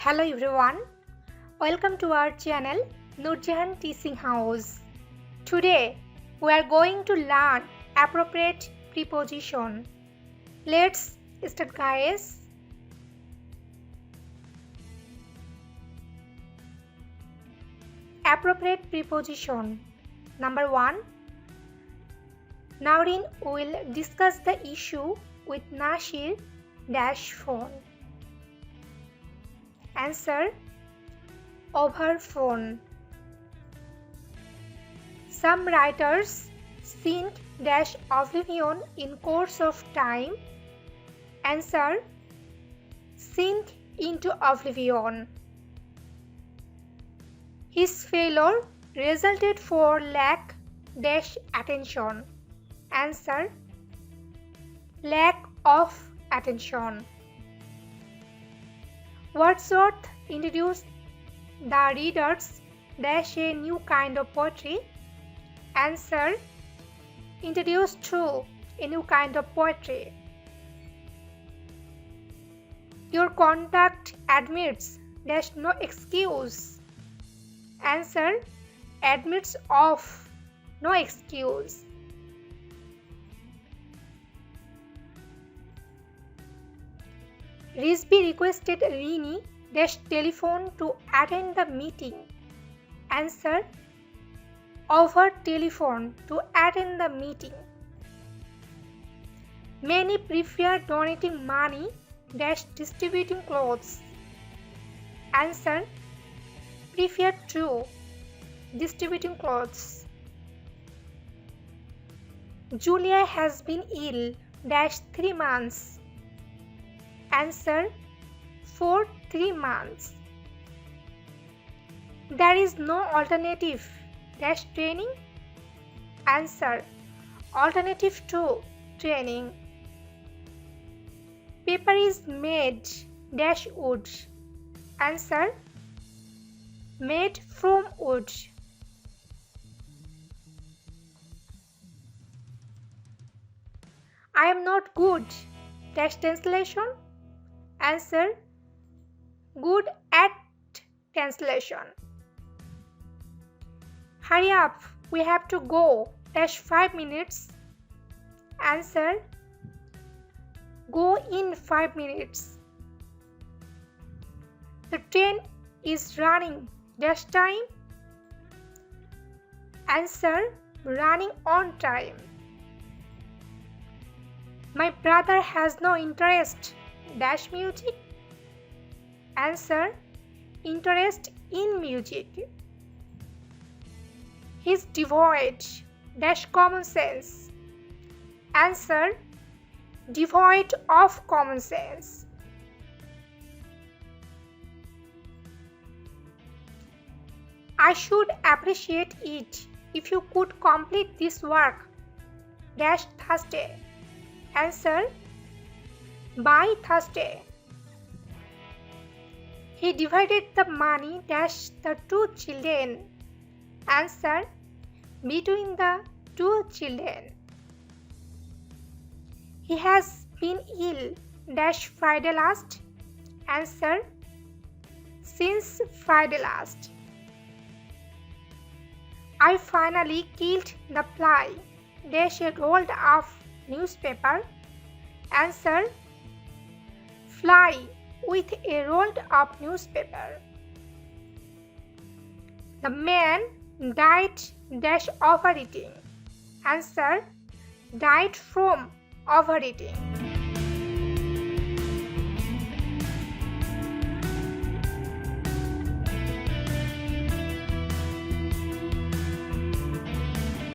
Hello everyone, welcome to our channel Nurjahan Teaching House. Today we are going to learn appropriate preposition. Let's start guys. Appropriate preposition. Number 1. Nowrin will discuss the issue with Nasir phone. Answer: over phone. Some writers sink oblivion in course of time. Answer: sink into oblivion. His failure resulted for lack attention. Answer: lack of attention. Wordsworth introduced the readers a new kind of poetry. Answer: introduced to a new kind of poetry. Your conduct admits no excuse. Answer: admits of no excuse. Risby requested Rini telephone to attend the meeting. Answer: over telephone to attend the meeting. Many prefer donating money distributing clothes. Answer: prefer to distributing clothes. Julia has been ill 3 months. Answer: for 3 months. There is no alternative training. Answer: alternative to training. Paper is made wood. Answer: made from wood. I am not good translation. Answer: good at translation. Hurry up, we have to go 5 minutes. Answer: go in 5 minutes. The train is running time. Answer: running on time. My brother has no interest music. Answer: interest in music. He's devoid common sense. Answer: devoid of common sense. I should appreciate it if you could complete this work Thursday. Answer: by Thursday. He divided the money the 2 children. Answer: between the 2 children. He has been ill Friday last. Answer: since Friday last. I finally killed the fly a rolled up newspaper. Answer: fly with a rolled up newspaper. The man died overeating. Answer: died from overeating.